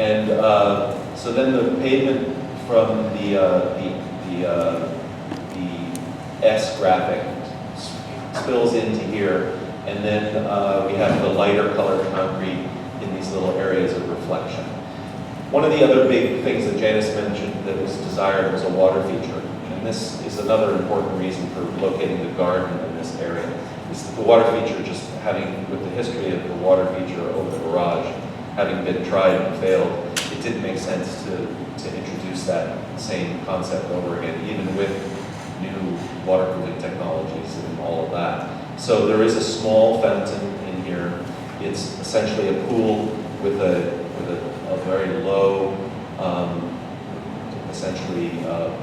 And so then the pavement from the S graphic spills into here, and then we have the lighter colored concrete in these little areas of reflection. One of the other big things that Janice mentioned that was desired was a water feature, and this is another important reason for locating the garden in this area. Is that the water feature, just having, with the history of the water feature over the garage, having been tried and failed, it didn't make sense to introduce that same concept over again, even with new waterproofing technologies and all of that. So there is a small fountain in here. It's essentially a pool with a very low, essentially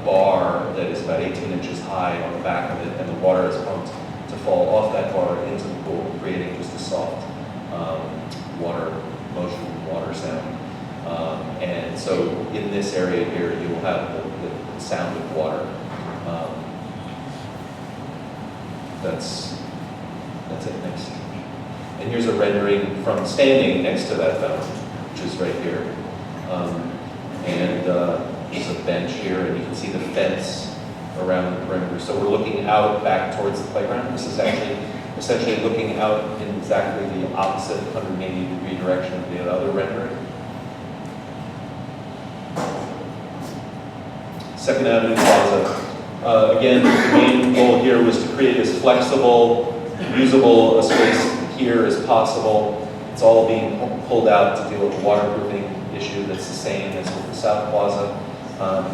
bar that is about 18 inches high on the back of it, and the water is pumped to fall off that bar into the pool, creating just a soft water motion, water sound. And so in this area here, you will have the sound of water. That's it. Next. And here's a rendering from standing next to that fountain, which is right here. There's a bench here, and you can see the fence around the perimeter. So we're looking out back towards the playground. This is actually essentially looking out in exactly the opposite 180-degree direction of the other rendering. Second Avenue Plaza. Again, the main goal here was to create as flexible, usable a space here as possible. It's all being pulled out to deal with the waterproofing issue that's the same as with the South Plaza.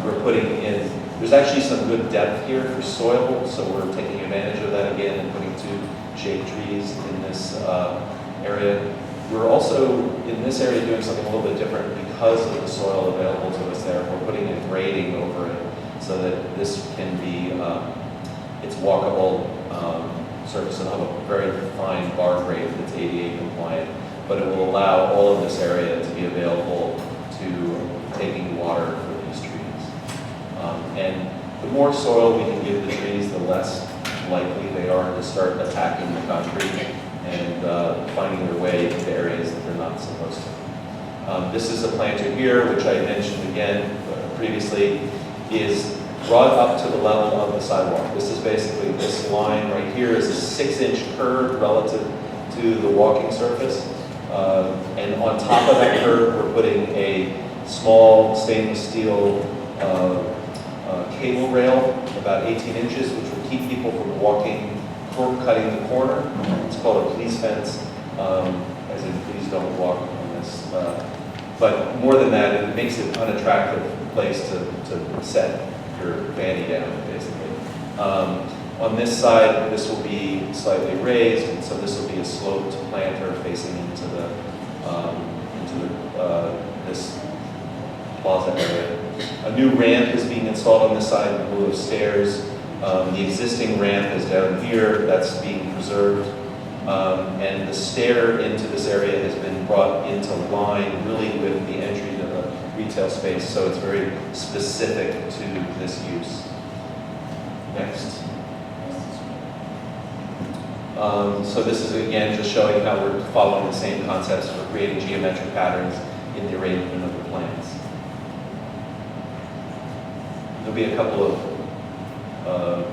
We're putting in, there's actually some good depth here for soil, so we're taking advantage of that again and putting 2 shade trees in this area. We're also, in this area, doing something a little bit different because of the soil available to us there. We're putting a grading over it so that this can be, it's walkable surface. It'll have a very fine bar grade that's ADA compliant, but it will allow all of this area to be available to taking water for these trees. And the more soil we can give the trees, the less likely they are to start attacking the concrete and finding their way into areas that they're not supposed to. This is a planter here, which I mentioned again previously, is brought up to the level of the sidewalk. This is basically, this line right here is a 6-inch curve relative to the walking surface. And on top of that curve, we're putting a small stainless steel cable rail, about 18 inches, which will keep people from walking, cutting the corner. It's called a police fence, as in please don't walk on this. But more than that, it makes it an unattractive place to set your vanny down, basically. On this side, this will be slightly raised, and so this will be a sloped planter facing into this plaza area. A new ramp is being installed on this side in lieu of stairs. The existing ramp is down here, that's being preserved. And the stair into this area has been brought into line really with the entry to the retail space, so it's very specific to this use. Next. So this is again just showing how we're following the same concepts for creating geometric patterns in the arrangement of the plants. There'll be a couple of, are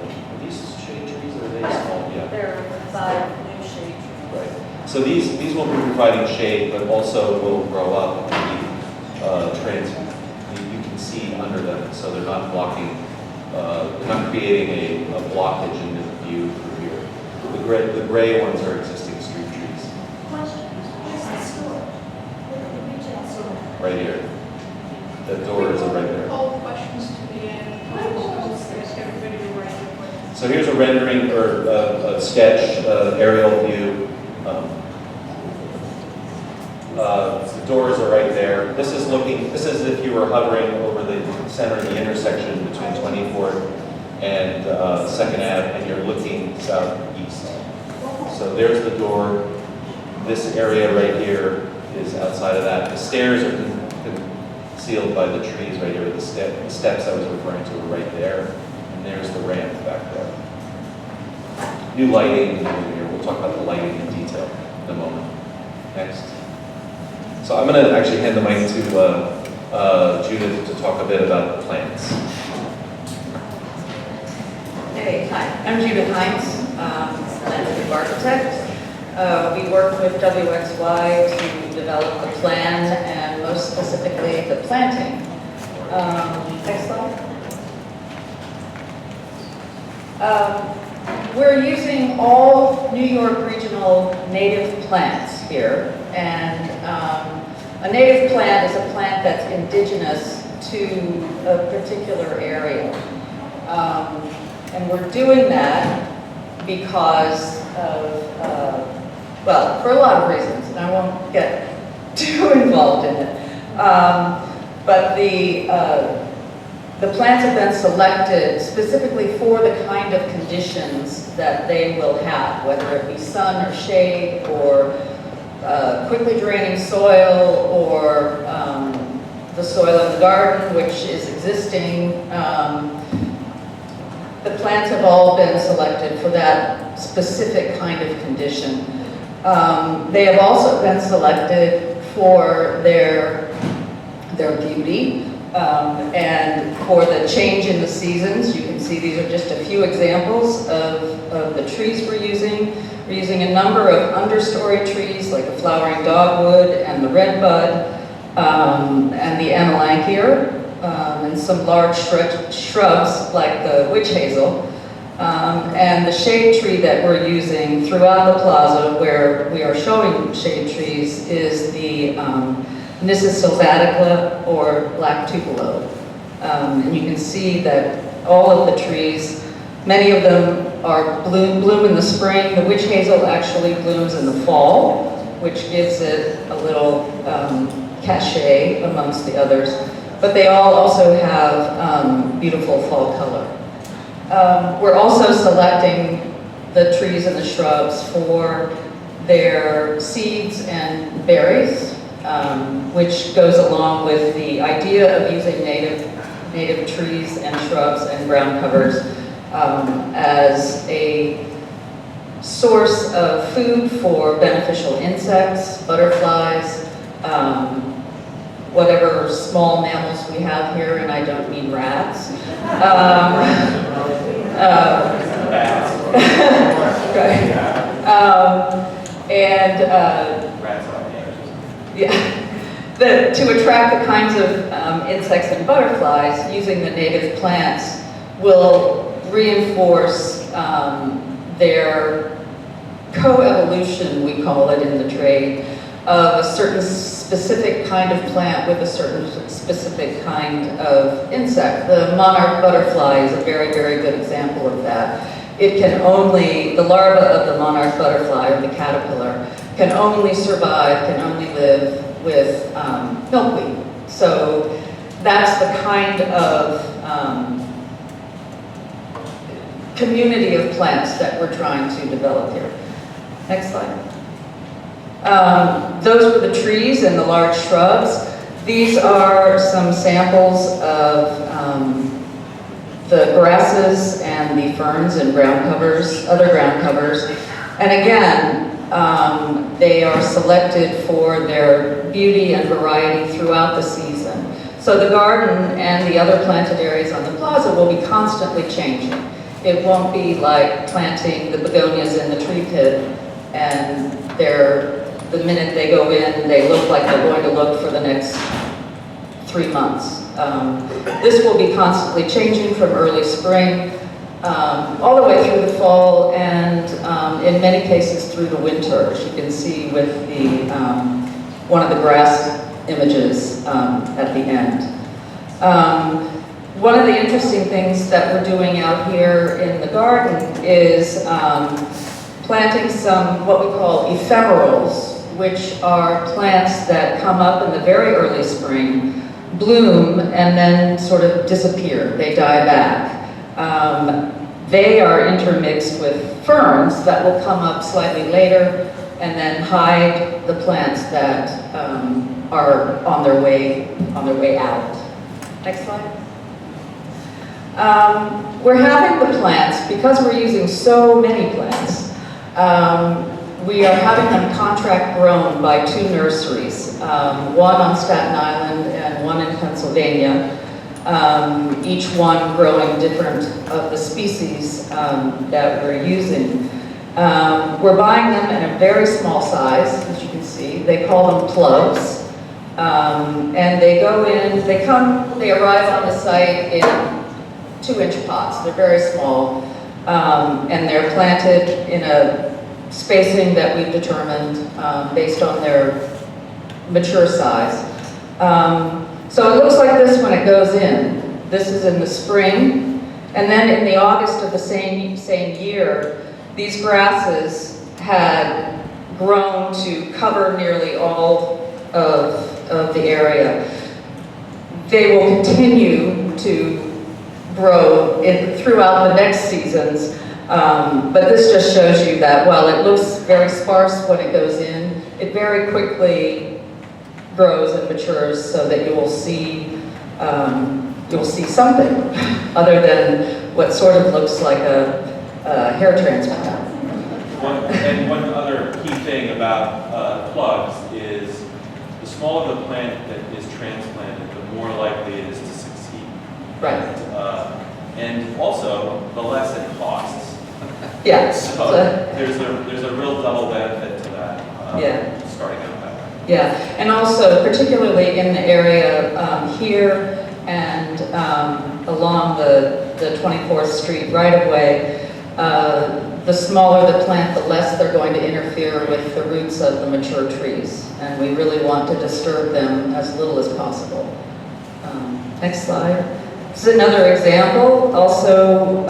these shade trees or are they small? Yeah. There are 5 new shade trees. Right. So these will be providing shade, but also will grow up and be you can see under them, so they're not blocking, they're not creating a blockage in the view through here. The gray ones are existing street trees. Question, where's the store? The retail store? Right here. The doors are right there. All questions to the end. Ask everybody to write their questions. So here's a rendering or a sketch, aerial view. The doors are right there. This is if you were hovering over the center of the intersection between 24th and 2nd Ave, and you're looking southeast. So there's the door. This area right here is outside of that. The stairs are concealed by the trees right here. The steps I was referring to are right there. And there's the ramp back there. New lighting here. We'll talk about the lighting in detail in a moment. Next. So I'm going to actually hand the mic to Judith to talk a bit about the plants. Hey, hi, I'm Judith Hines, landscape architect. We work with WXY to develop the plan and most specifically the planting. Next slide. We're using all New York regional native plants here, and a native plant is a plant that's indigenous to a particular area. And we're doing that because of, well, for a lot of reasons, and I won't get too involved in it. But the plants have been selected specifically for the kind of conditions that they will have, whether it be sun or shade or quickly draining soil or the soil in the garden, which is existing. The plants have all been selected for that specific kind of condition. They have also been selected for their beauty and for the change in the seasons. You can see these are just a few examples of the trees we're using. We're using a number of understory trees like the flowering dogwood and the redbud and the amelanchier. And some large shrubs like the witch hazel. And the shade tree that we're using throughout the plaza where we are showing shade trees is the Nissus sylvatica or black tupelo. And you can see that all of the trees, many of them are bloom in the spring. The witch hazel actually blooms in the fall, which gives it a little cachet amongst the others. But they all also have beautiful fall color. We're also selecting the trees and the shrubs for their seeds and berries, which goes along with the idea of using native trees and shrubs and ground covers as a source of food for beneficial insects, butterflies, whatever small mammals we have here, and I don't mean rats. To attract the kinds of insects and butterflies, using the native plants will reinforce their co-evolution, we call it in the trade, of a certain specific kind of plant with a certain specific kind of insect. The monarch butterfly is a very, very good example of that. It can only, the larva of the monarch butterfly, or the caterpillar, can only survive, can only live with milkweed. So that's the kind of community of plants that we're trying to develop here. Next slide. Those were the trees and the large shrubs. These are some samples of the grasses and the ferns and ground covers, other ground covers. And again, they are selected for their beauty and variety throughout the season. So the garden and the other planted areas on the plaza will be constantly changing. It won't be like planting the begonias in the tree pit and the minute they go in, they look like they're going to look for the next 3 months. This will be constantly changing from early spring all the way through the fall and in many cases through the winter, as you can see with the one of the grass images at the end. One of the interesting things that we're doing out here in the garden is planting some what we call ephemerals, which are plants that come up in the very early spring, bloom, and then sort of disappear. They die back. They are intermixed with ferns that will come up slightly later and then hide the plants that are on their way out. Next slide. We're having the plants, because we're using so many plants, we are having them contract grown by 2 nurseries, one on Staten Island and one in Pennsylvania, each one growing different of the species that we're using. We're buying them in a very small size, as you can see. They call them plugs. And they go in, they arrive on the site in 2-inch pots. They're very small. And they're planted in a spacing that we've determined based on their mature size. So it looks like this when it goes in. This is in the spring. And then in the August of the same year, these grasses had grown to cover nearly all of the area. They will continue to grow throughout the next seasons, but this just shows you that while it looks very sparse when it goes in, it very quickly grows and matures so that you will see something other than what sort of looks like a hair transplant. One other key thing about plugs is the smaller the plant that is transplanted, the more likely it is to succeed. Right. And also, the less it costs. Yeah. So there's a real double benefit to that. Yeah. Starting out that way. Yeah, and also particularly in the area here and along the 24th Street right-of-way, the smaller the plant, the less they're going to interfere with the roots of the mature trees. And we really want to disturb them as little as possible. Next slide. This is another example, also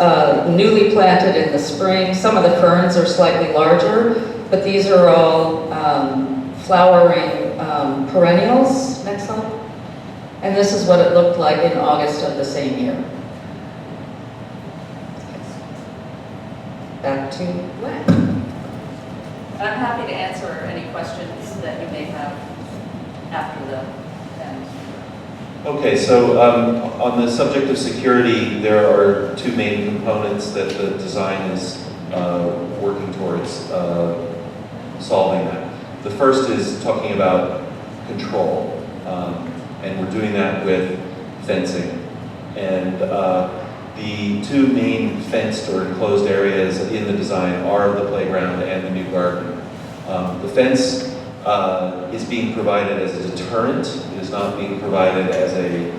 newly planted in the spring. Some of the ferns are slightly larger, but these are all flowering perennials. Next slide. And this is what it looked like in August of the same year. Back to Len. I'm happy to answer any questions that you may have after the end. Okay, so on the subject of security, there are 2 main components that the design is working towards solving that. The first is talking about control, and we're doing that with fencing. And the 2 main fenced or enclosed areas in the design are the playground and the new garden. The fence is being provided as a deterrent. It is not being provided as a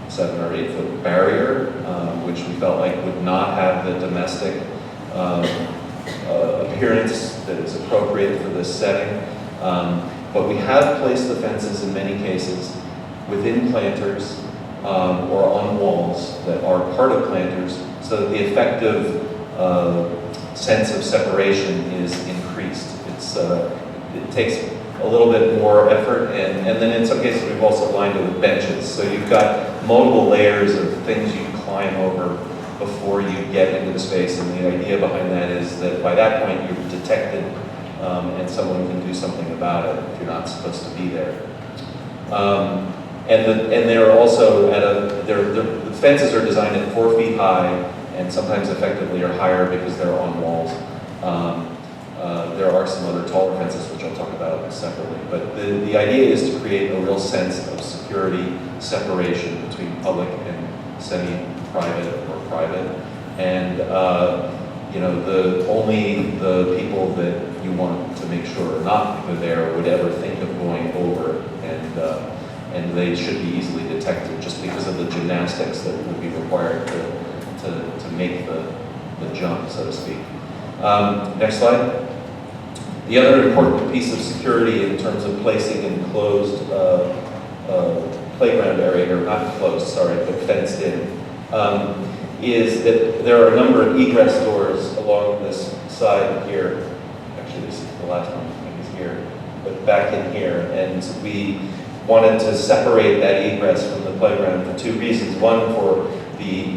7 or 8 foot barrier, which we felt like would not have the domestic appearance that is appropriate for this setting. But we have placed the fences in many cases within planters or on walls that are part of planters, so that the effective sense of separation is increased. It takes a little bit more effort, and then in some cases we've also lined it with benches. So you've got multiple layers of things you can climb over before you get into the space, and the idea behind that is that by that point you're detected and someone can do something about it if you're not supposed to be there. And they're also the fences are designed at 4 feet high, and sometimes effectively are higher because they're on walls. There are some other taller fences which I'll talk about separately, but the idea is to create a real sense of security separation between public and semi-private or private, and only the people that you want to make sure are not there would ever think of going over, and they should be easily detected just because of the gymnastics that would be required to make the jump, so to speak. Next slide. The other important piece of security in terms of placing an enclosed playground area, or not enclosed, sorry, but fenced in, is that there are a number of egress doors along this side here. Actually, this is the last one, I think is here, but back in here. And we wanted to separate that egress from the playground for 2 reasons. One, for the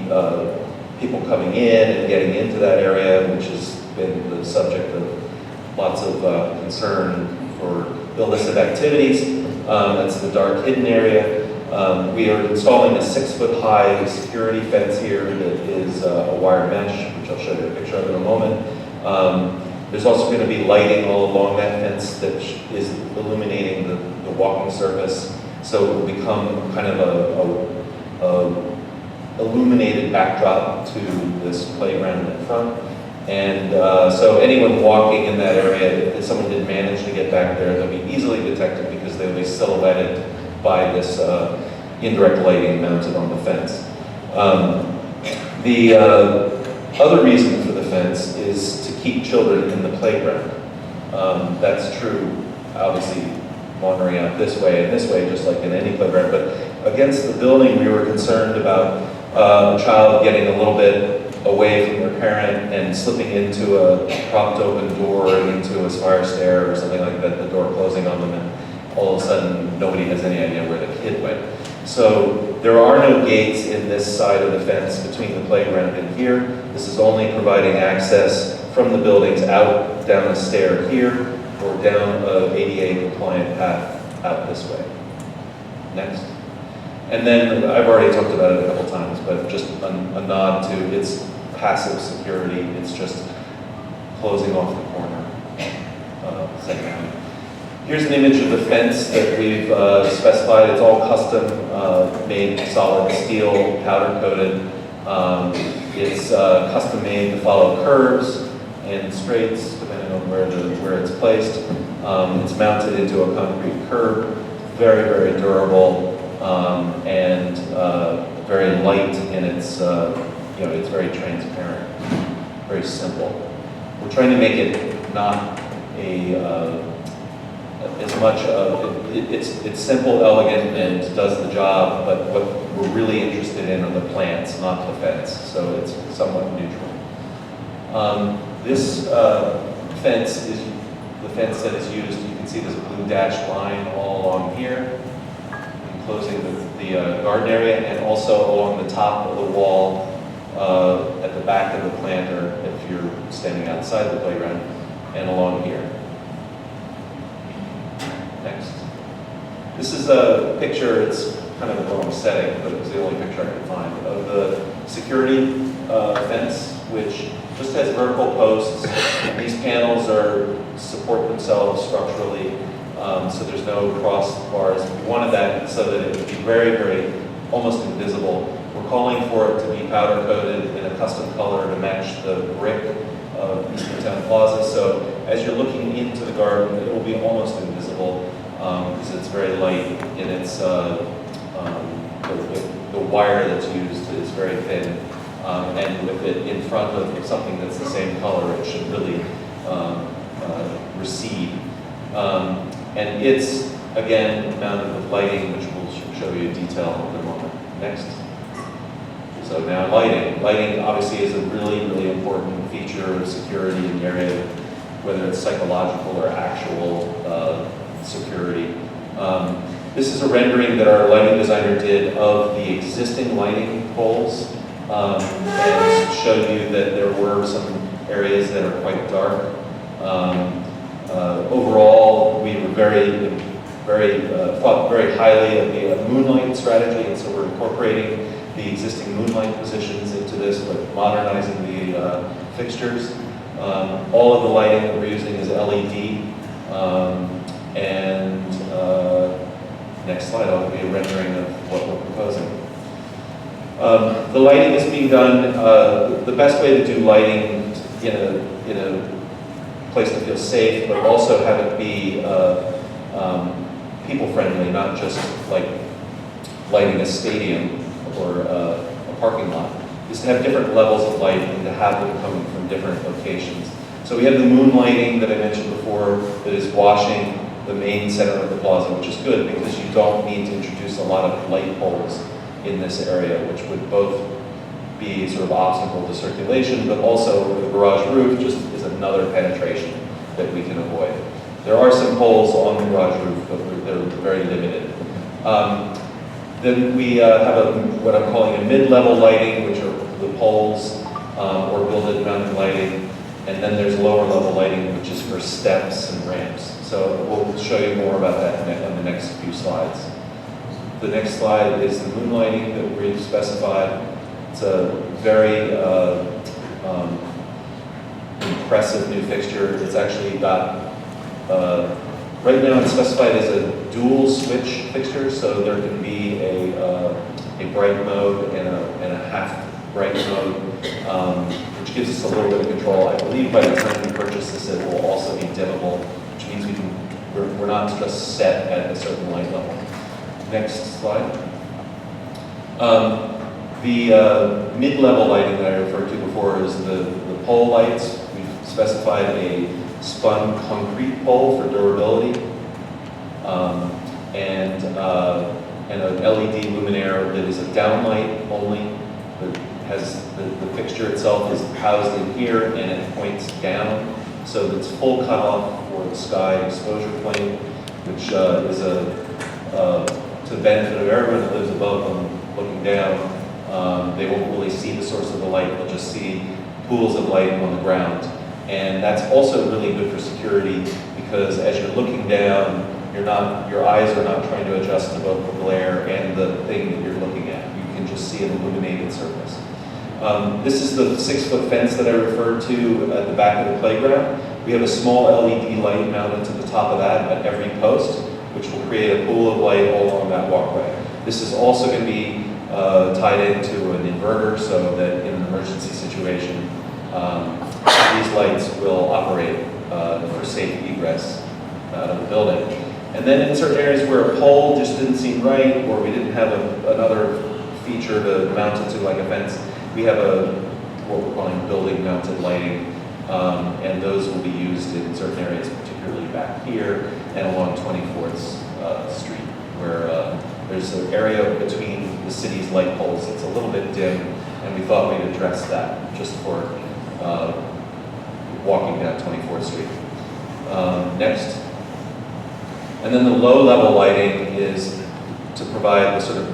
people coming in and getting into that area, which has been the subject of lots of concern for illicit activities. That's the dark hidden area. We are installing a 6-foot-high security fence here that is a wire mesh, which I'll show you a picture of in a moment. There's also going to be lighting all along that fence that is illuminating the walking surface, so it will become kind of a illuminated backdrop to this playground in front. And so anyone walking in that area, if someone did manage to get back there, they'll be easily detected because they'll be silhouetted by this indirect lighting mounted on the fence. The other reason for the fence is to keep children in the playground. That's true, obviously, wandering out this way and this way, just like in any playground. But against the building, we were concerned about a child getting a little bit away from their parent and slipping into a propped open door or into a fire stair or something like that, the door closing on them, and all of a sudden nobody has any idea where the kid went. So there are no gates in this side of the fence between the playground and here. This is only providing access from the buildings out down a stair here or down a ADA compliant path out this way. Next. And then I've already talked about it a couple times, but just a nod to its passive security. It's just closing off the corner. Second. Here's an image of the fence that we've specified. It's all custom made solid steel, powder coated. It's custom made to follow curves and straights depending on where it's placed. It's mounted into a concrete curb. Very, very durable. And very light in its, it's very transparent, very simple. We're trying to make it not as much of, it's simple, elegant, and does the job, but what we're really interested in are the plants, not the fence, so it's somewhat neutral. This fence is the fence that is used. You can see there's a blue dashed line all along here, enclosing the garden area, and also along the top of the wall at the back of the planter if you're standing outside the playground, and along here. Next. This is a picture, it's kind of the wrong setting, but it was the only picture I could find, of the security fence, which just has vertical posts. These panels support themselves structurally, so there's no cross bars. We wanted that so that it would be very, very, almost invisible. We're calling for it to be powder coated in a custom color to match the brick of Eastern Town Plaza. So as you're looking into the garden, it will be almost invisible because it's very light, and it's the wire that's used is very thin, and with it in front of something that's the same color, it should really recede. And it's, again, mounted with lighting, which we'll show you in detail in a moment. Next. So now lighting. Lighting obviously is a really, really important feature of security in the area, whether it's psychological or actual security. This is a rendering that our lighting designer did of the existing lighting poles, and showed you that there were some areas that are quite dark. Overall, we were thought very highly of the moonlight strategy, and so we're incorporating the existing moonlight positions into this, but modernizing the fixtures. All of the lighting that we're using is LED, and next slide will be a rendering of what we're proposing. The lighting is being done, the best way to do lighting in a place to feel safe, but also have it be people-friendly, not just like lighting a stadium or a parking lot, is to have different levels of light and to have them coming from different locations. So we have the moonlighting that I mentioned before that is washing the main center of the plaza, which is good because you don't need to introduce a lot of light poles in this area, which would both be sort of obstacle to circulation, but also the garage roof just is another penetration that we can avoid. There are some poles on the garage roof, but they're very limited. Then we have what I'm calling a mid-level lighting, which are the poles or built-in mounted lighting. And then there's lower level lighting, which is for steps and ramps. So we'll show you more about that on the next few slides. The next slide is the moonlighting that we've specified. It's a very impressive new fixture. It's actually got, right now it's specified as a dual switch fixture, so there can be a bright mode and a half bright mode, which gives us a little bit of control. I believe by the time we purchase this, it will also be dimmable, which means we're not just set at a certain light level. Next slide. The mid-level lighting that I referred to before is the pole lights. We've specified a spun concrete pole for durability, and an LED luminaire that is a downlight only. That has the fixture itself is housed in here and it points down, so that it's full cutoff for the sky exposure plane, which is to the benefit of everyone that lives above them looking down. They won't really see the source of the light, they'll just see pools of light on the ground. And that's also really good for security, because as you're looking down, your eyes are not trying to adjust to both the glare and the thing that you're looking at. You can just see an illuminated surface. This is the 6-foot fence that I referred to at the back of the playground. We have a small LED light mounted to the top of that at every post, which will create a pool of light all along that walkway. This is also going to be tied into an inverter, so that in an emergency situation, these lights will operate for safe egress out of the building. And then in certain areas where a pole just didn't seem right, or we didn't have another feature to mount it to, like a fence, we have what we're calling building mounted lighting, and those will be used in certain areas, particularly back here and along 24th Street, where there's an area between the city's light poles that's a little bit dim, and we thought we'd address that just for walking down 24th Street. Next. And then the low-level lighting is to provide the sort of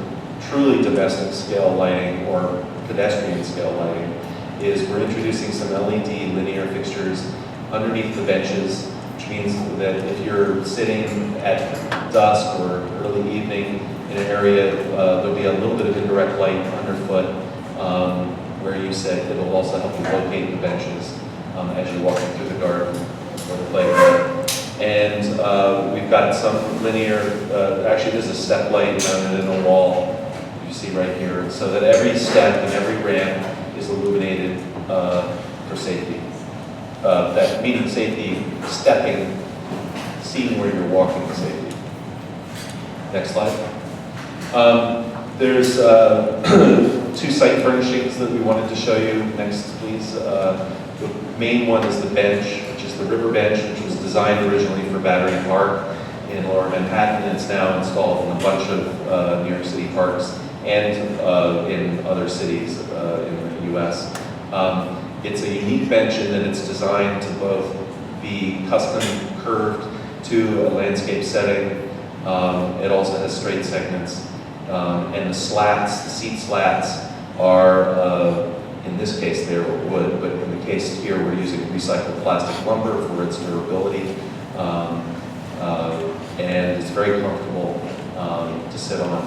truly domestic scale lighting or pedestrian scale lighting. Is we're introducing some LED linear fixtures underneath the benches, which means that if you're sitting at dusk or early evening in an area, there'll be a little bit of indirect light underfoot where you sit. It'll also help you locate the benches as you're walking through the garden or the playground. And we've got some linear, actually there's a step light mounted in a wall, you see right here, so that every step and every ramp is illuminated for safety. That meaning safety, stepping, seeing where you're walking safety. Next slide. There's 2 site furnishings that we wanted to show you. Next, please. The main one is the bench, which is the river bench, which was designed originally for Battery Park in Lower Manhattan, and it's now installed in a bunch of New York City parks and in other cities in the US. It's a unique bench in that it's designed to both be custom curved to a landscape setting. It also has straight segments. And the slats, the seat slats, are, in this case, they're wood, but in the case here, we're using recycled plastic lumber for its durability. And it's very comfortable to sit on.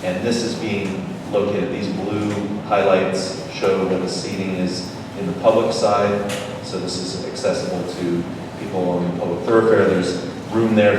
And this is being located, these blue highlights show that the seating is in the public side, so this is accessible to people on the public thoroughfare. There's room there